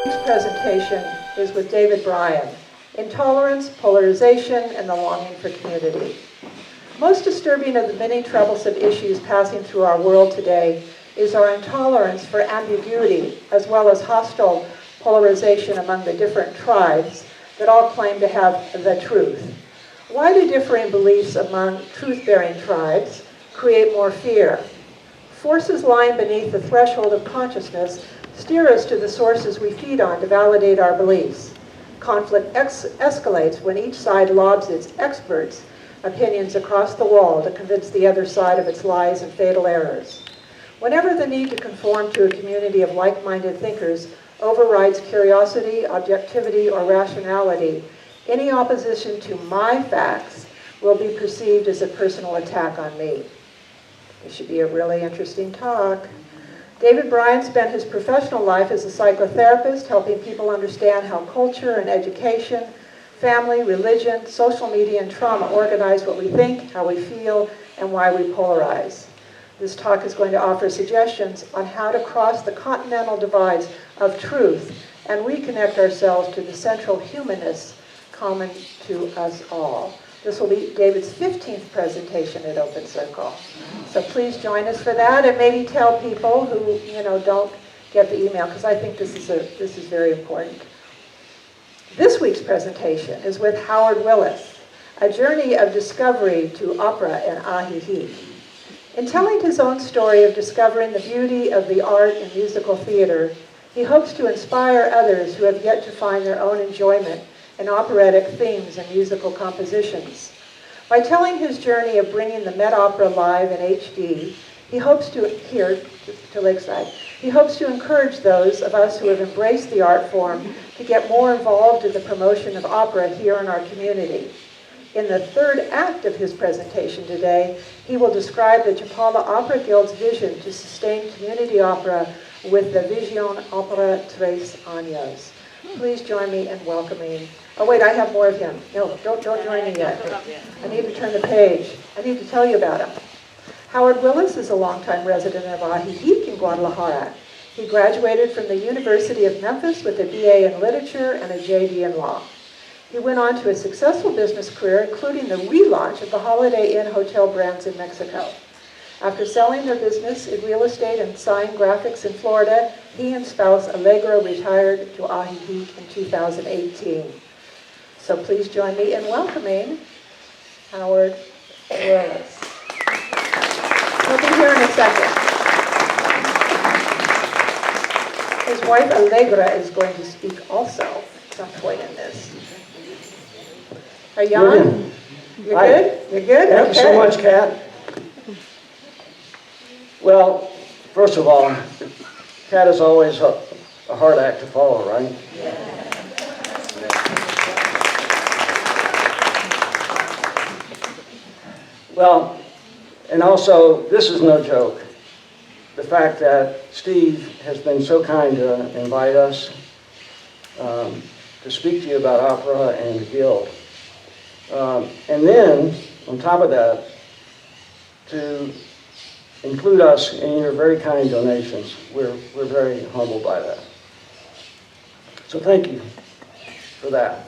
Next presentation is with David Bryan, Intolerance, Polarization, and the Longing for Community. Most disturbing of the many troublesome issues passing through our world today is our intolerance for ambiguity, as well as hostile polarization among the different tribes that all claim to have the truth. Why do differing beliefs among truth-bearing tribes create more fear? Forces lying beneath the threshold of consciousness steer us to the sources we feed on to validate our beliefs. Conflict escalates when each side lobs its experts' opinions across the wall to convince the other side of its lies and fatal errors. Whenever the need to conform to a community of like-minded thinkers overrides curiosity, objectivity, or rationality, any opposition to my facts will be perceived as a personal attack on me. This should be a really interesting talk. David Bryan spent his professional life as a psychotherapist, helping people understand how culture and education, family, religion, social media, and trauma organize what we think, how we feel, and why we polarize. This talk is going to offer suggestions on how to cross the continental divides of truth and reconnect ourselves to the central humanness common to us all. This will be David's 15th presentation at Open Circle. So please join us for that, and maybe tell people who don't get the email, because I think this is very important. This week's presentation is with Howard Willis, A Journey of Discovery to Opera in Ajijic. In telling his own story of discovering the beauty of the art in musical theater, he hopes to inspire others who have yet to find their own enjoyment in operatic themes and musical compositions. By telling his journey of bringing the Met Opera live in HD, he hopes to encourage those of us who have embraced the art form to get more involved in the promotion of opera here in our community. In the third act of his presentation today, he will describe the Chapala Opera Guilds' vision to sustain community opera with the Visión Opera Tres Años. Please join me in welcoming. Oh wait, I have more of him. No, don't join me yet. I need to turn the page. I need to tell you about him. Howard Willis is a longtime resident of Ajijic and Guadalajara. He graduated from the University of Memphis with a BA in Literature and a JD in Law. He went on to a successful business career, including the relaunch of the Holiday Inn hotel brands in Mexico. After selling their business in real estate and sign graphics in Florida, he and spouse Allegra retired to Ajijic in 2018. So please join me in welcoming Howard Willis. He'll be here in a second. His wife Allegra is going to speak also at some point in this. Are you on? You're good? You're good? Thank you so much, Kat. Well, first of all, Kat is always a hard act to follow, right? Well, and also, this is no joke. The fact that Steve has been so kind to invite us to speak to you about opera and the Guild. And then, on top of that, to include us in your very kind donations. We're very humbled by that. So thank you for that.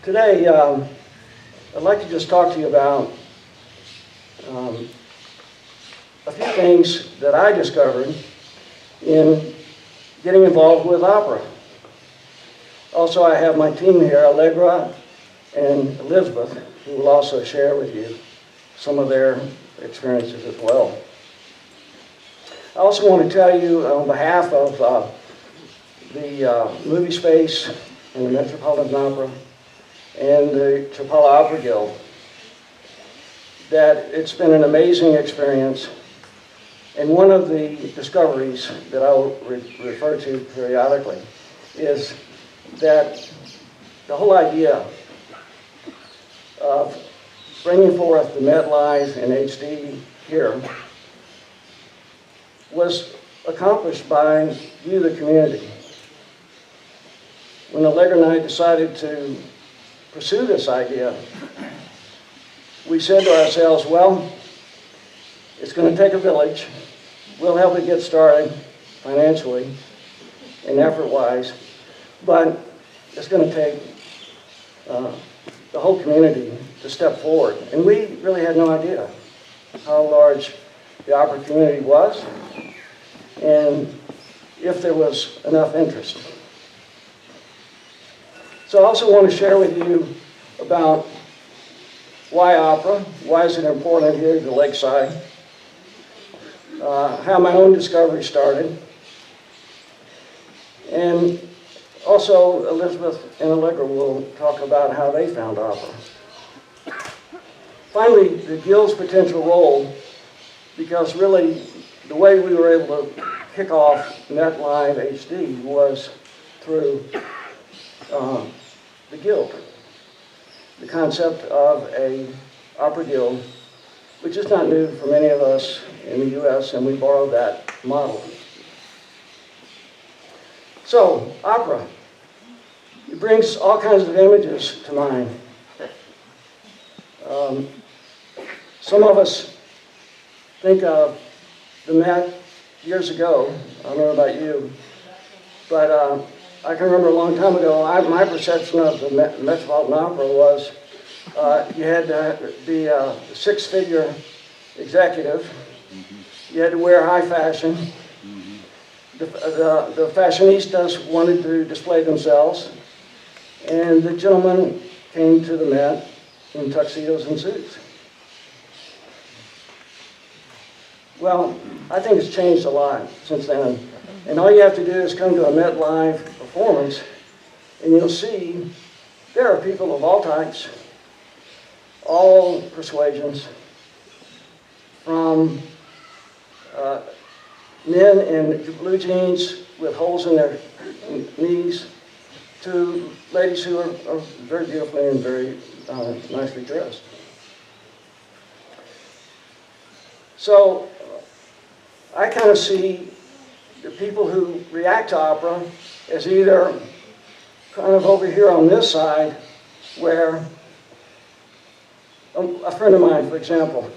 Today, I'd like to just talk to you about a few things that I discovered in getting involved with opera. Also, I have my team here, Allegra and Elizabeth, who will also share with you some of their experiences as well. I also want to tell you on behalf of the Movie Space and the Metropolitan Opera and the Chapala Opera Guild that it's been an amazing experience. And one of the discoveries that I will refer to periodically is that the whole idea of bringing forth the Met Live in HD here was accomplished by you, the community. When Allegra and I decided to pursue this idea, we said to ourselves, well, it's going to take a village. We'll help it get started, financially and effort-wise, but it's going to take the whole community to step forward. And we really had no idea how large the opera community was and if there was enough interest. So I also want to share with you about why opera, why is it important here at the Lakeside, how my own discovery started, and also Elizabeth and Allegra will talk about how they found opera. Finally, the Guild's potential role, because really the way we were able to kick off Net Live HD was through the Guild. The concept of an opera guild, which is not new for many of us in the US, and we borrowed that model. So, opera. It brings all kinds of images to mind. Some of us think of the Met years ago. I don't know about you, but I can remember a long time ago, my perception of the Metropolitan Opera was you had to be a six-figure executive. You had to wear high fashion. The fashionistas wanted to display themselves, and the gentlemen came to the Met in tuxedos and suits. Well, I think it's changed a lot since then. And all you have to do is come to a Met Live performance, and you'll see there are people of all types, all persuasions, from men in blue jeans with holes in their knees to ladies who are very beautifully and very nicely dressed. So I kind of see the people who react to opera as either kind of over here on this side, where a friend of mine, for example,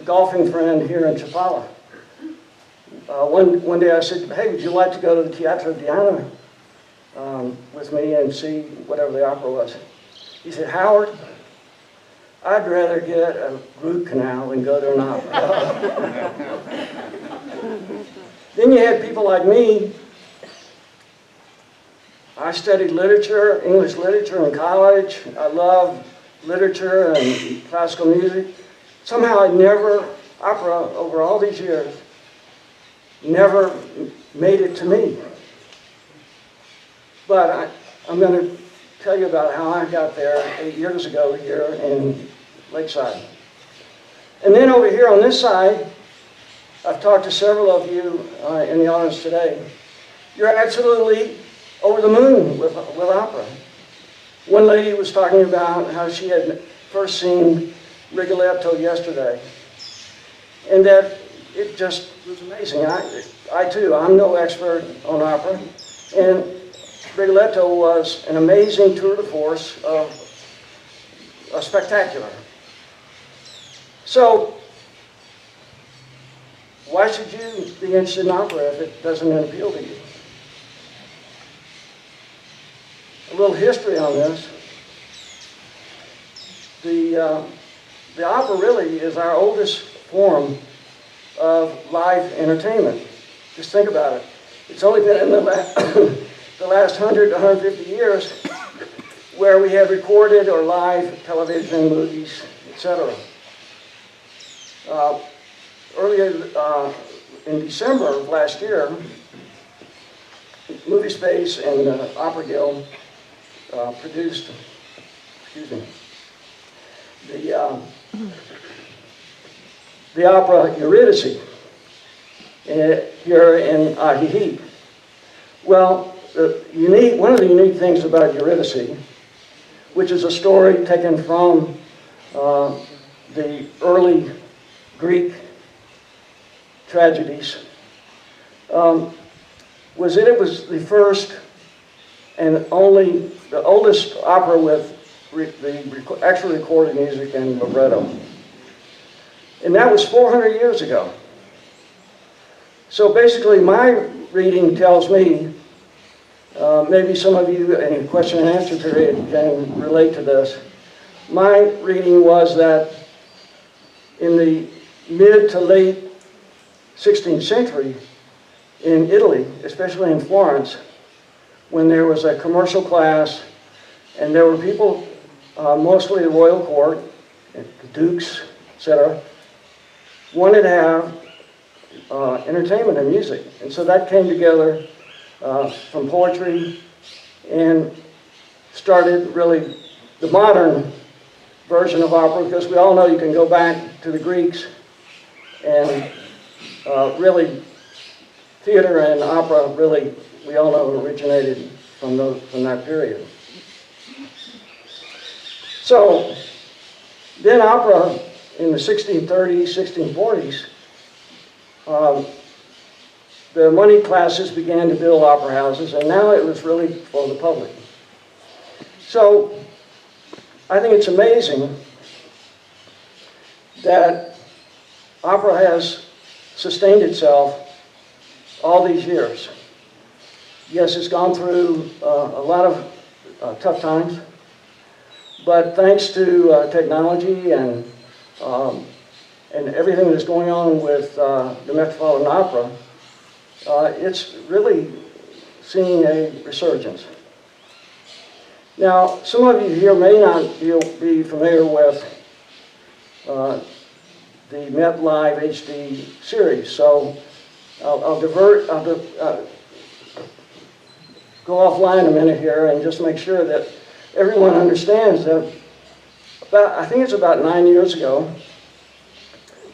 a golfing friend here in Chapala, one day I said, hey, would you like to go to the Teatro Diana with me and see whatever the opera was? He said, Howard, I'd rather get a root canal than go to an opera. Then you had people like me. I studied literature, English literature in college. I loved literature and classical music. Somehow opera over all these years, never made it to me. But I'm going to tell you about how I got there 8 years ago here in Lakeside. And then over here on this side, I've talked to several of you in the audience today. You're absolutely over the moon with opera. One lady was talking about how she had first seen Rigoletto yesterday, and that it just was amazing. I too, I'm no expert on opera, and Rigoletto was an amazing tour de force of a spectacular. So, why should you be interested in opera if it doesn't appeal to you? A little history on this. The opera really is our oldest form of live entertainment. Just think about it. It's only been in the last 100 to 150 years where we have recorded or live television, movies, etc. Earlier in December of last year, Movie Space and Opera Guild produced, the opera Eurydice here in Ajijic. Well, one of the unique things about Eurydice, which is a story taken from the early Greek tragedies, was that it was the first and the oldest opera with the actual recorded music and libretto. And that was 400 years ago. So basically my reading tells me, maybe some of you in the question and answer period can relate to this. My reading was that in the mid to late 16th century in Italy, especially in Florence, when there was a commercial class and there were people, mostly the royal court, the dukes, etc., wanted to have entertainment and music. And so that came together from poetry and started really the modern version of opera, because we all know you can go back to the Greeks and really theater and opera really, we all know, originated from that period. So then opera in the 1630s, 1640s, the money classes began to build opera houses, and now it was really for the public. So I think it's amazing that opera has sustained itself all these years. Yes, it's gone through a lot of tough times, but thanks to technology and everything that's going on with the Metropolitan Opera, it's really seeing a resurgence. Now, some of you here may not be familiar with the Met Live HD series, so I'll go offline a minute here and just make sure that everyone understands that I think it's about 9 years ago,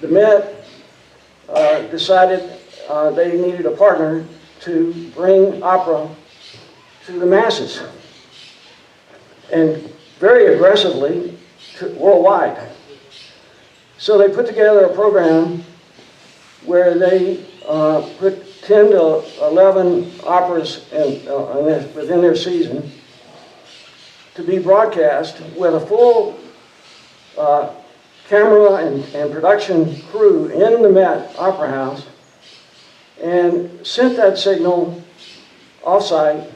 the Met decided they needed a partner to bring opera to the masses, and very aggressively worldwide. So they put together a program where they put 10 to 11 operas within their season to be broadcast with a full camera and production crew in the Met Opera House, and sent that signal offsite,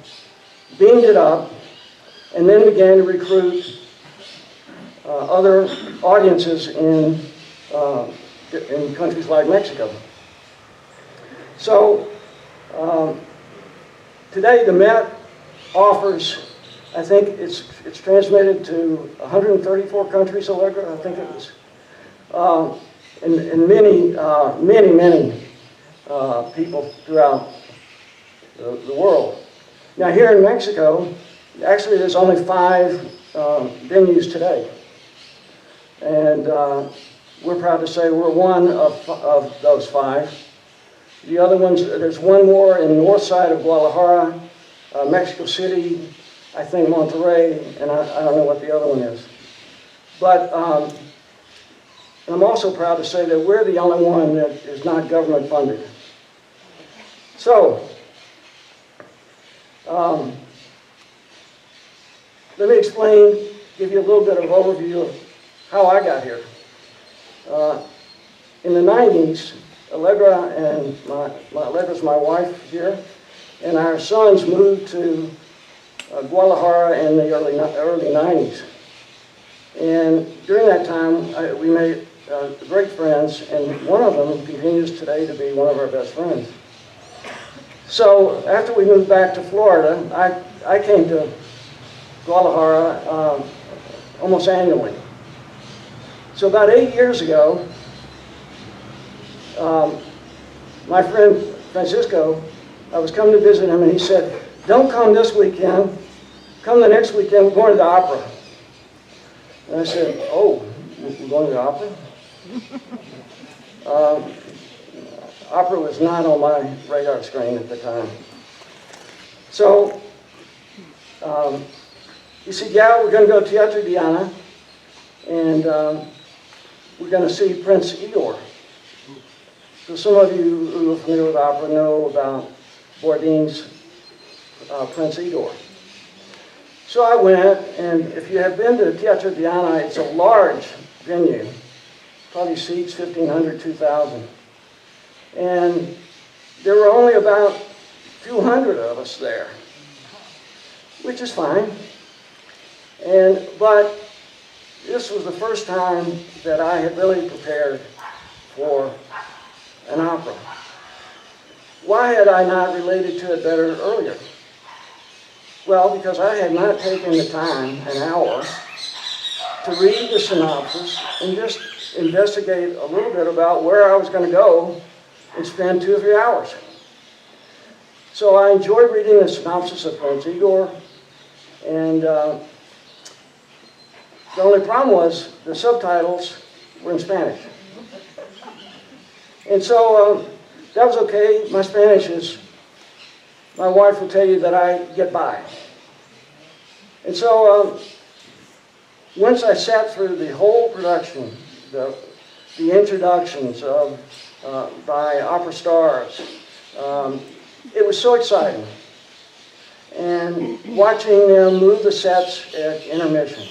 beamed it up, and then began to recruit other audiences in countries like Mexico. So today the Met offers, I think it's transmitted to 134 countries, Allegra, I think it was, and many people throughout the world. Now here in Mexico, actually there's only 5 venues today. And we're proud to say we're one of those 5. The other ones, there's one more in the north side of Guadalajara, Mexico City, I think Monterrey, and I don't know what the other one is. But I'm also proud to say that we're the only one that is not government funded. So, let me explain, give you a little bit of overview of how I got here. In the 90s, Allegra and Allegra's my wife here, and our sons moved to Guadalajara in the early 90s. And during that time, we made great friends, and one of them continues today to be one of our best friends. So after we moved back to Florida, I came to Guadalajara almost annually. So about 8 years ago, my friend Francisco, I was coming to visit him, and he said, "Don't come this weekend, come the next weekend, we're going to the opera." And I said, "Oh, we're going to the opera?" Opera was not on my radar screen at the time. So, he said, "Yeah, we're going to go to Teatro Diana, and we're going to see Prince Igor." So some of you who are familiar with opera know about Bourdain's Prince Igor. So I went, and if you have been to Teatro Diana, it's a large venue, probably seats 1,500, 2,000. And there were only about 200 of us there, which is fine. But this was the first time that I had really prepared for an opera. Why had I not related to it better earlier? Well, because I had not taken the time, an hour, to read the synopsis and just investigate a little bit about where I was going to go and spend 2 or 3 hours. So I enjoyed reading the synopsis of Prince Igor, and the only problem was the subtitles were in Spanish. And so that was okay. My Spanish is, my wife will tell you that I get by. And so once I sat through the whole production, the introductions by opera stars, it was so exciting. And watching them move the sets at intermission.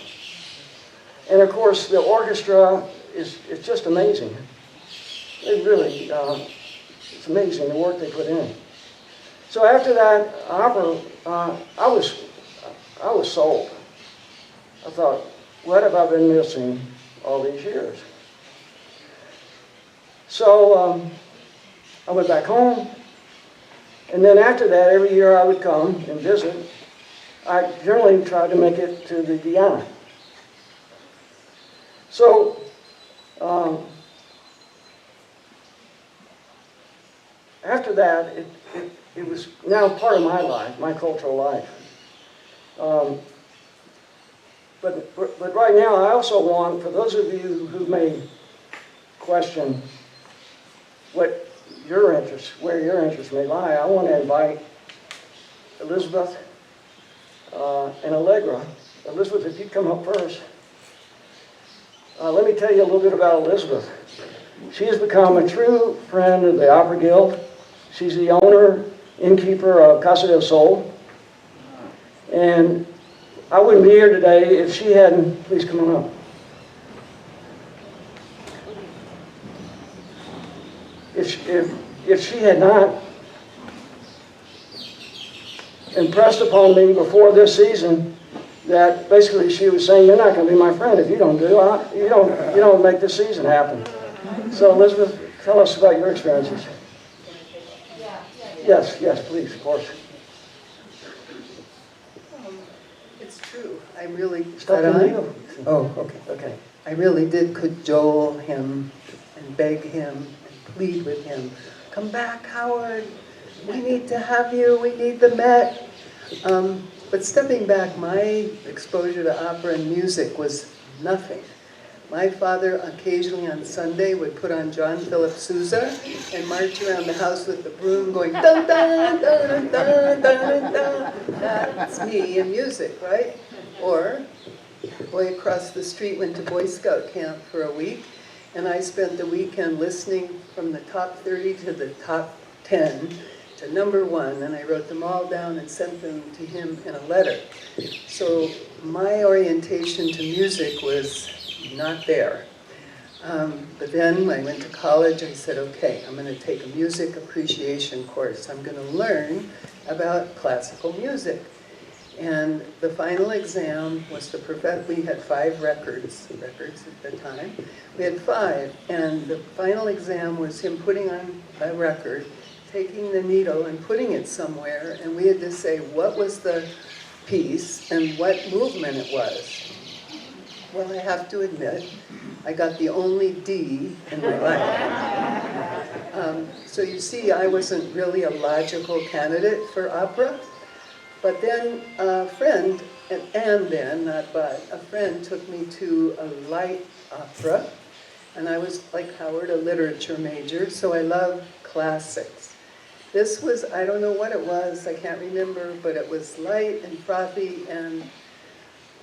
And of course, the orchestra is just amazing. It really, it's amazing the work they put in. So after that opera, I was sold. I thought, what have I been missing all these years? So I went back home, and then after that, every year I would come and visit. I generally tried to make it to the Diana. So after that, it was now part of my life, my cultural life. But right now, I also want, for those of you who may question what your interest, where your interest may lie, I want to invite Elizabeth and Allegra. Elizabeth, if you'd come up first. Let me tell you a little bit about Elizabeth. She has become a true friend of the Opera Guild. She's the owner, innkeeper of Casa del Sol. And I wouldn't be here today if she hadn't, please come on up. If she had not impressed upon me before this season that basically she was saying, you're not going to be my friend if you don't you don't make this season happen. So Elizabeth, tell us about your experiences. Yes, please, of course. It's true. I really... Okay. I really did cajole him and beg him and plead with him. Come back, Howard. We need to have you. We need the Met. But stepping back, my exposure to opera and music was nothing. My father occasionally on Sunday would put on John Philip Sousa and march around the house with the broom going dun dun dun dun dun dun. That's me in music, right? Or boy across the street went to Boy Scout camp for a week, and I spent the weekend listening from the top 30 to the top 10 to #1, and I wrote them all down and sent them to him in a letter. So my orientation to music was not there. But then when I went to college, I said, okay, I'm going to take a music appreciation course. I'm going to learn about classical music. And the final exam was to perfect. We had 5 records at the time. We had 5, and the final exam was him putting on a record, taking the needle and putting it somewhere, and we had to say what was the piece and what movement it was. Well, I have to admit, I got the only D in my life. So you see, I wasn't really a logical candidate for opera. But then a friend, a friend took me to a light opera. And I was, like Howard, a literature major, so I love classics. This was, I don't know what it was, I can't remember, but it was light and frothy, and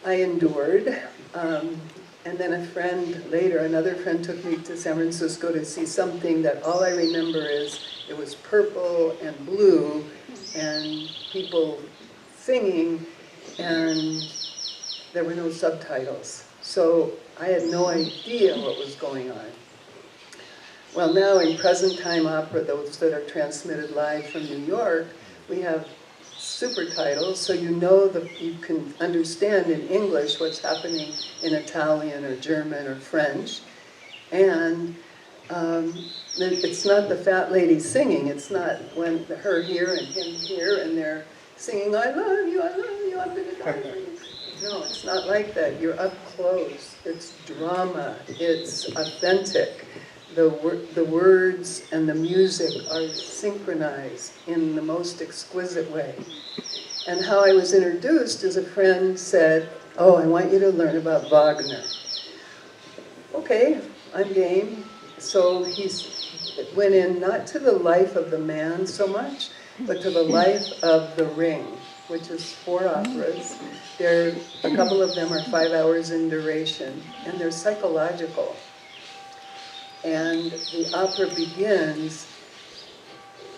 I endured. And then another friend took me to San Francisco to see something that all I remember is it was purple and blue and people singing, and there were no subtitles. So I had no idea what was going on. Well, now in present time opera, those that are transmitted live from New York, we have super titles, so you know that you can understand in English what's happening in Italian or German or French. And it's not the fat lady singing. It's not when her here and him here and they're singing, I love you, I'm gonna die for you. No, it's not like that. You're up close. It's drama. It's authentic. The words and the music are synchronized in the most exquisite way. And how I was introduced is a friend said, oh, I want you to learn about Wagner. Okay, I'm game. So he went in not to the life of the man so much, but to the life of the Ring, which is 4 operas. A couple of them are 5 hours in duration, and they're psychological. And the opera begins,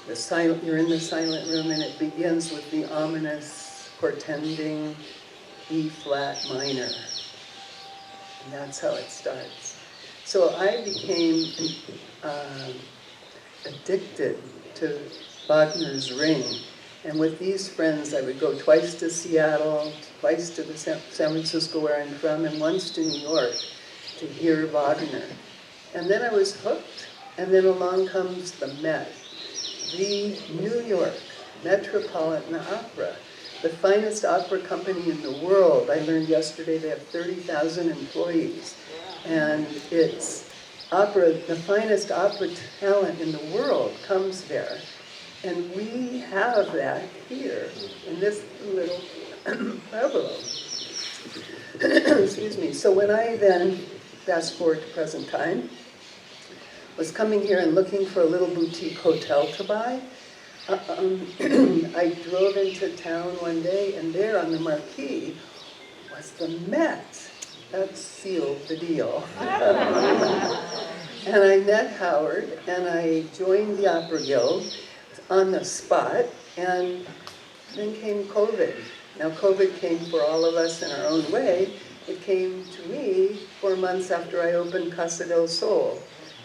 you're in the silent room, and it begins with the ominous, portending E-flat minor. And that's how it starts. So I became addicted to Wagner's Ring. And with these friends, I would go twice to Seattle, twice to the San Francisco where I'm from, and once to New York to hear Wagner. And then I was hooked, and then along comes the Met, the New York Metropolitan Opera, the finest opera company in the world. I learned yesterday they have 30,000 employees. And it's opera, the finest opera talent in the world comes there. And we have that here in this little pueblo. Excuse me. So when I then, fast forward to present time, was coming here and looking for a little boutique hotel to buy, I drove into town one day, and there on the marquee was the Met. That sealed the deal. And I met Howard, and I joined the Opera Guild on the spot, and then came COVID. Now COVID came for all of us in our own way. It came to me 4 months after I opened Casa del Sol.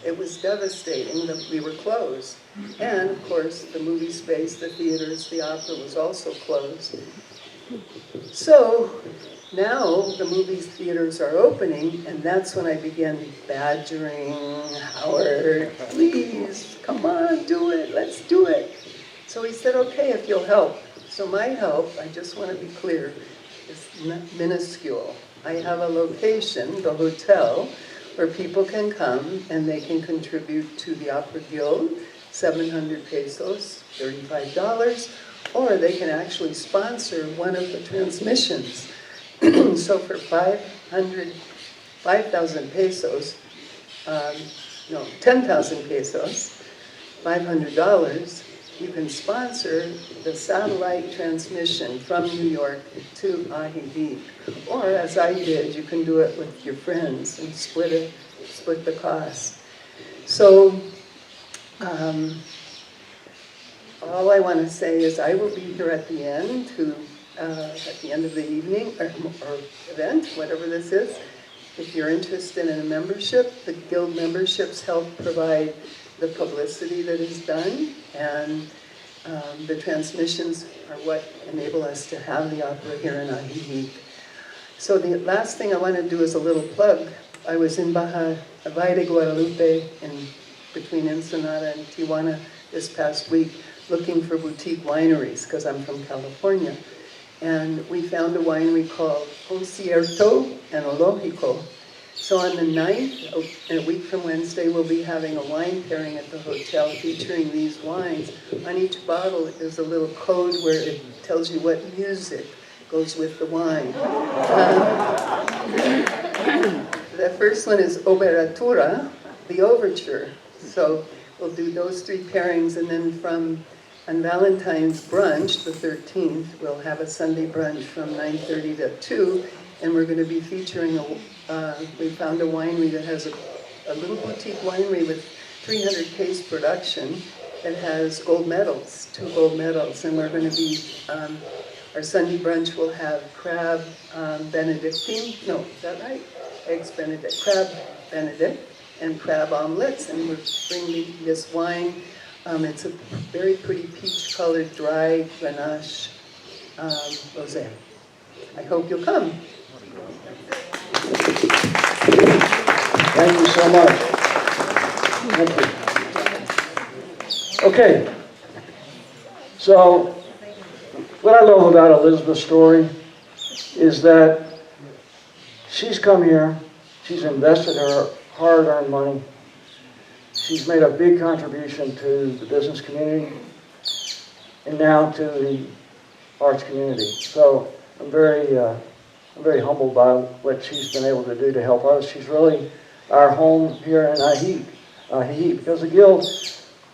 It was devastating that we were closed. And of course, the movie space, the theaters, the opera was also closed. So now the movie theaters are opening, and that's when I began badgering Howard, please, come on, do it, let's do it. So he said, okay, if you'll help. So my help, I just want to be clear, is minuscule. I have a location, the hotel, where people can come and they can contribute to the Opera Guild, 700 pesos, $35, or they can actually sponsor one of the transmissions. So for 5,000 pesos, 10,000 pesos, $500, you can sponsor the satellite transmission from New York to Ajijic. Or as I did, you can do it with your friends and split the cost. So all I want to say is I will be here at the end at the end of the evening or event, whatever this is. If you're interested in a membership, the Guild memberships help provide the publicity that is done, and the transmissions are what enable us to have the opera here in Ajijic. So the last thing I want to do is a little plug. I was in Valle de Guadalupe between Ensenada and Tijuana this past week looking for boutique wineries because I'm from California. And we found a winery called Concierto Enologico. So on the 9th, a week from Wednesday, we'll be having a wine pairing at the hotel featuring these wines. On each bottle is a little code where it tells you what music goes with the wine. The first one is Operatura, the overture. So we'll do those 3 pairings, and then on Valentine's brunch, the 13th, we'll have a Sunday brunch from 9:30 to 2, and we're going to be featuring we found a winery that has a little boutique winery with 300 case production that has gold medals, 2 gold medals, and we're going to be, our Sunday brunch will have crab Benedictine, no, is that right? Eggs Benedict, crab Benedict, and crab omelets, and we're bringing this wine It's a very pretty peach-colored dry Grenache rosé. I hope you'll come. Thank you so much. Thank you. Okay. So, what I love about Elizabeth's story is that she's come here, she's invested her hard-earned money, she's made a big contribution to the business community and now to the arts community. So I'm very humbled by what she's been able to do to help us. She's really our home here in Ajijic, because the Guild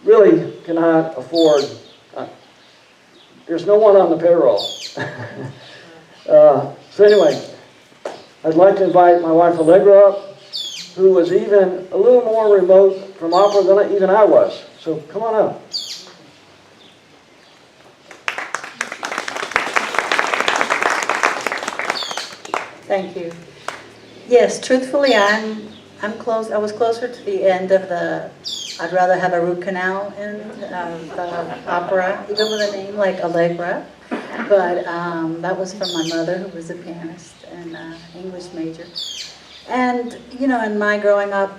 really cannot afford, there's no one on the payroll. So anyway, I'd like to invite my wife Allegra up, who was even a little more remote from opera than even I was. So come on up. Thank you. Yes, truthfully, I'm close. I was closer to the end of the. I'd rather have a root canal in the opera, even with a name like Allegra. But that was from my mother, who was a pianist and English major. And you know, in my growing up,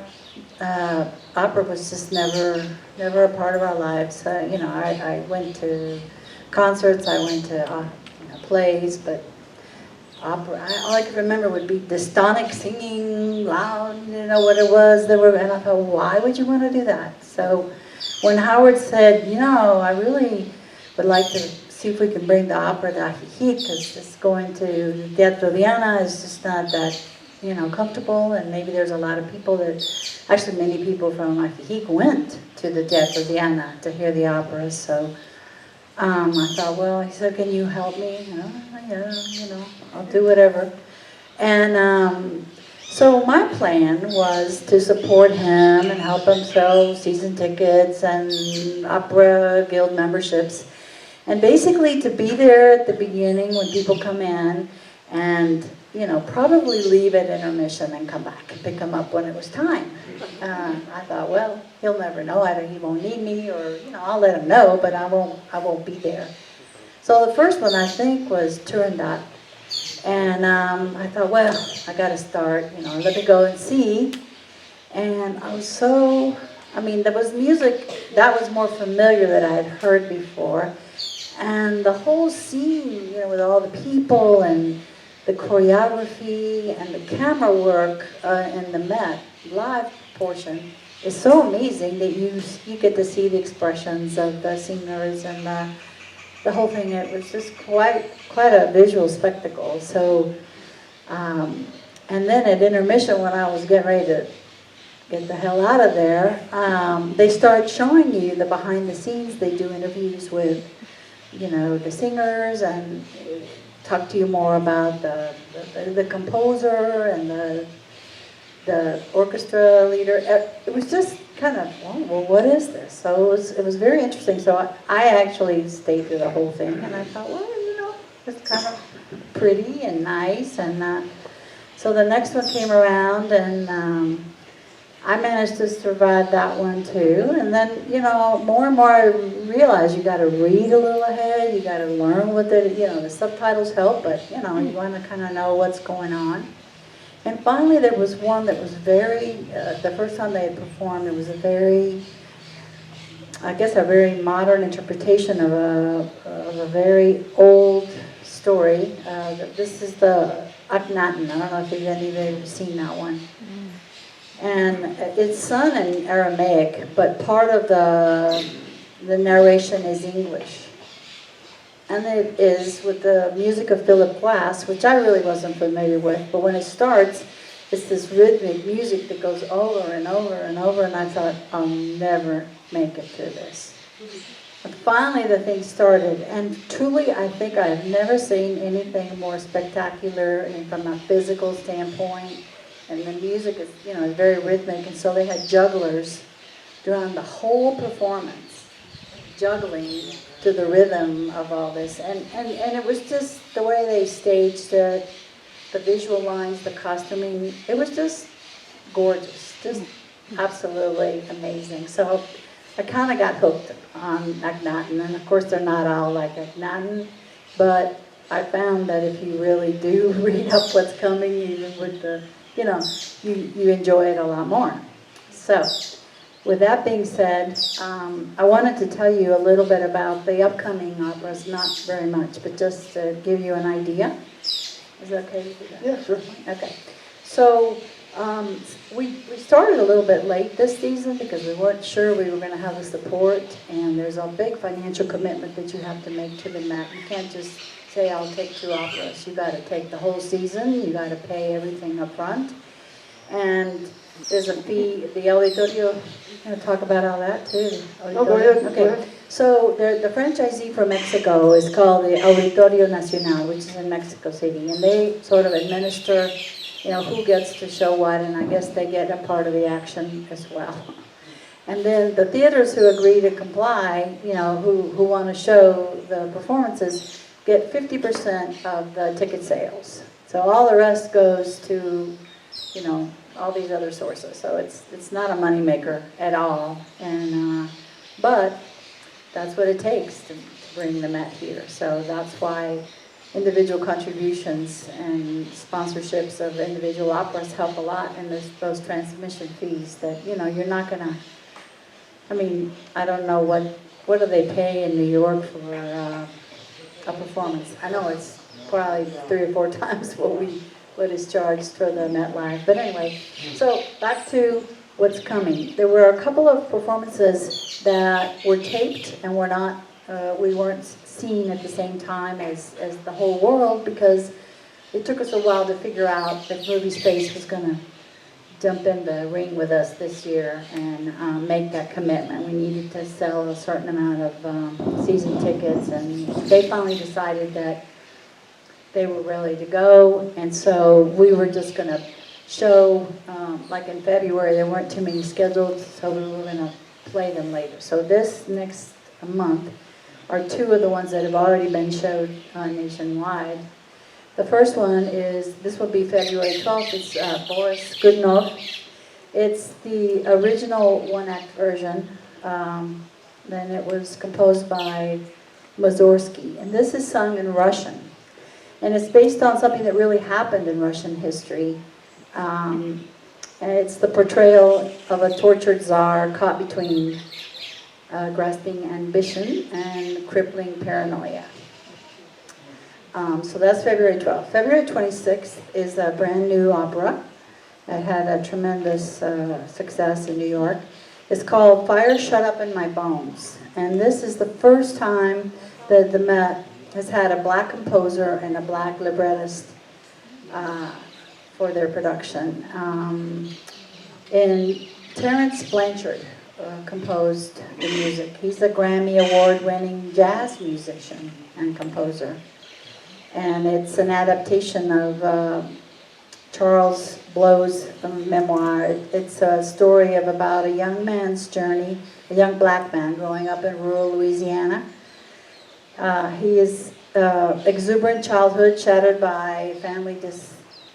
opera was just never a part of our lives. You know, I went to concerts, I went to plays, but opera, all I could remember would be dystonic singing, loud, you know what it was. And I thought, why would you want to do that? So when Howard said, you know, I really would like to see if we can bring the opera to Ajijic, because just going to Teatro Diana is just not that, you know, comfortable, and maybe there's a lot of people that, actually many people from Ajijic went to the Teatro Diana to hear the opera, so I thought, well, he said, can you help me? Yeah, you know, I'll do whatever. And so my plan was to support him and help him sell season tickets and Opera Guild memberships. And basically to be there at the beginning when people come in and, you know, probably leave at intermission and come back and pick him up when it was time. I thought, well, he'll never know. He won't need me, or, you know, I'll let him know, but I won't be there. So the first one, I think, was Turandot. And I thought, well, I got to start, you know, let me go and see. And I was so, I mean, there was music that was more familiar that I had heard before. And the whole scene, you know, with all the people and the choreography and the camera work in the Met live portion is so amazing that you get to see the expressions of the singers and the whole thing. It was just quite a visual spectacle. So, and then at intermission, when I was getting ready to get the hell out of there, they start showing you the behind the scenes. They do interviews with, you know, the singers and talk to you more about the composer and the orchestra leader. It was just kind of, well, what is this? So it was very interesting. So I actually stayed through the whole thing, and I thought, well, you know, it's kind of pretty and nice. And so the next one came around, and I managed to survive that one too. And then, you know, more and more I realized you got to read a little ahead. You got to learn what the subtitles help, but, you know, you want to kind of know what's going on. And finally, there was one that was very, the first time they had performed, it was a very modern interpretation of a very old story. This is the Aknaten. I don't know if any of you have seen that one. And it's sung in Aramaic, but part of the narration is English. And it is with the music of Philip Glass, which I really wasn't familiar with, but when it starts, it's this rhythmic music that goes over and over and over, and I thought, I'll never make it through this. But finally the thing started, and truly I think I have never seen anything more spectacular, and from a physical standpoint, and the music is, you know, very rhythmic, and so they had jugglers during the whole performance, juggling to the rhythm of all this, and it was just the way they staged it, the visual lines, the costuming, it was just gorgeous, just absolutely amazing. So I kind of got hooked on Aknaten, and of course they're not all like Aknaten, but I found that if you really do read up what's coming, even with the, you enjoy it a lot more. So, with that being said, I wanted to tell you a little bit about the upcoming operas, not very much, but just to give you an idea. Is that okay with you? Yeah, sure. Okay. So, we started a little bit late this season because we weren't sure we were going to have the support, and there's a big financial commitment that you have to make to the Met. You can't just say, I'll take 2 operas. You got to take the whole season. You got to pay everything up front. And there's a fee, the auditorio, I'm going to talk about all that too. No, go ahead. Okay. Go ahead. So the franchisee from Mexico is called the Auditorio Nacional, which is in Mexico City. And they sort of administer, who gets to show what, and I guess they get a part of the action as well. And then the theaters who agree to comply, who want to show the performances, get 50% of the ticket sales. So all the rest goes to, all these other sources. So it's not a moneymaker at all. And but that's what it takes to bring the Met here. So that's why individual contributions and sponsorships of individual operas help a lot, and there's those transmission fees that, you're not going to, I don't know what do they pay in New York for a performance. I know it's probably 3 or 4 times what is charged for the Met Live. But anyway, so back to what's coming. There were a couple of performances that were taped and were not, we weren't seen at the same time as the whole world, because it took us a while to figure out if Movie Space was going to jump in the ring with us this year and make that commitment. We needed to sell a certain amount of season tickets, and they finally decided that they were ready to go, and so we were just going to show, like in February, there weren't too many scheduled, so we were going to play them later. So this next month are 2 of the ones that have already been showed nationwide. The first one is, this will be February 12th, it's Boris Godunov. It's the original 1-act version. Then it was composed by Mussorgsky, and this is sung in Russian. And it's based on something that really happened in Russian history. And it's the portrayal of a tortured czar caught between grasping ambition and crippling paranoia. So that's February 12th. February 26th is a brand new opera that had a tremendous success in New York. It's called Fire Shut Up in My Bones. And this is the first time that the Met has had a black composer and a black librettist for their production. And Terence Blanchard composed the music. He's a Grammy Award-winning jazz musician and composer. And it's an adaptation of Charles Blow's memoir. It's a story of about a young man's journey, a young black man growing up in rural Louisiana. His exuberant childhood shattered by family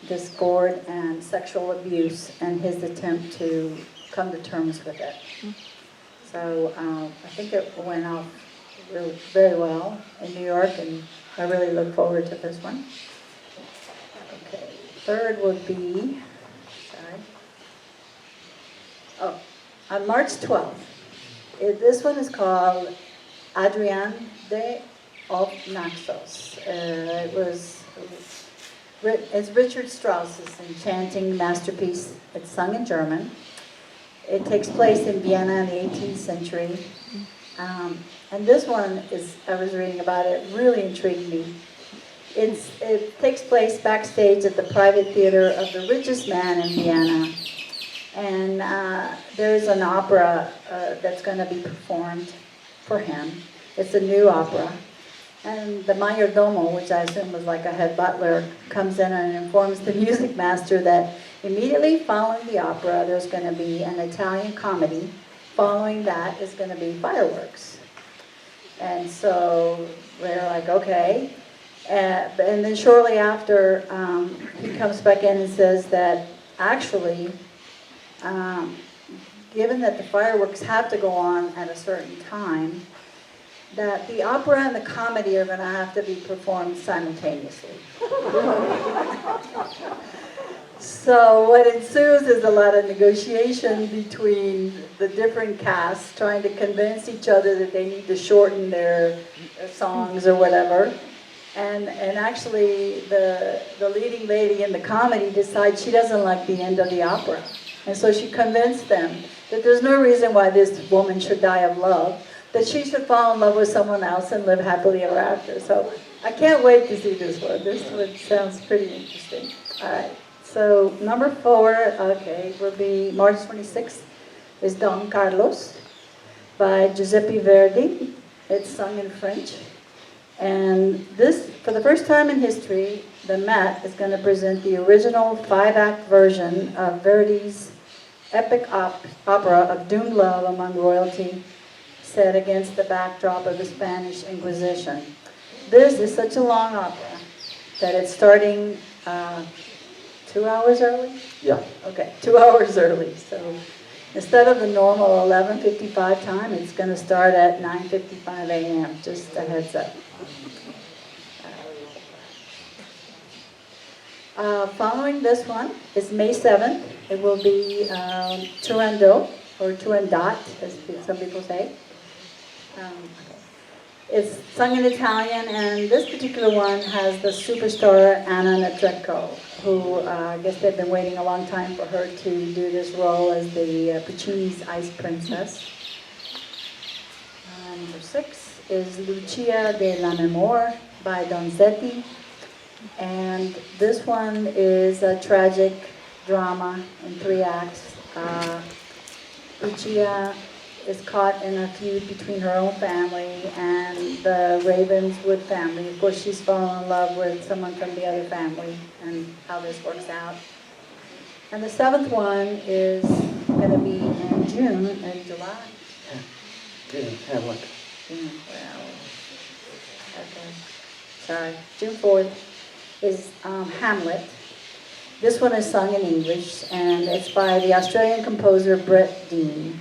discord and sexual abuse, and his attempt to come to terms with it. So I think it went off really, very well in New York, and I really look forward to this one. Okay, third would be, on March 12th. This one is called Adrian de Naxos. It's Richard Strauss's enchanting masterpiece. It's sung in German. It takes place in Vienna in the 18th century. And this one is, I was reading about it, really intrigued me. It takes place backstage at the private theater of the richest man in Vienna. And there's an opera that's going to be performed for him. It's a new opera. And the mayordomo, which I assume was like a head butler, comes in and informs the music master that immediately following the opera, there's going to be an Italian comedy. Following that is going to be fireworks. And so they're like, okay. And then shortly after, he comes back in and says that actually given that the fireworks have to go on at a certain time, that the opera and the comedy are going to have to be performed simultaneously. So what ensues is a lot of negotiation between the different casts trying to convince each other that they need to shorten their songs or whatever. And actually the leading lady in the comedy decides she doesn't like the end of the opera. And so she convinced them that there's no reason why this woman should die of love, that she should fall in love with someone else and live happily ever after. So I can't wait to see this one. This one sounds pretty interesting. All right. So number 4, okay, will be March 26th, is Don Carlos by Giuseppe Verdi. It's sung in French. And this, for the first time in history, the Met is going to present the original 5-act version of Verdi's epic opera of doomed love among royalty, set against the backdrop of the Spanish Inquisition. This is such a long opera that it's starting 2 hours early? Yeah. Okay, 2 hours early. So instead of the normal 11:55 time, it's going to start at 9:55 a.m. Just a heads up. Following this one is May 7th. It will be Turandot, or Turandot, as some people say. It's sung in Italian, and this particular one has the superstar Anna Netrebko, who I guess they've been waiting a long time for her to do this role as the Puccini's Ice Princess. Number 6 is Lucia de la Memor by Donizetti, and this one is a tragic drama in 3 acts. Lucia is caught in a feud between her own family and the Ravenswood family. Of course, she's fallen in love with someone from the other family, and how this works out. And the 7th one is going to be in June and July. June, Hamlet. June, well, okay. Sorry, June 4th is Hamlet. This one is sung in English, and it's by the Australian composer Brett Dean.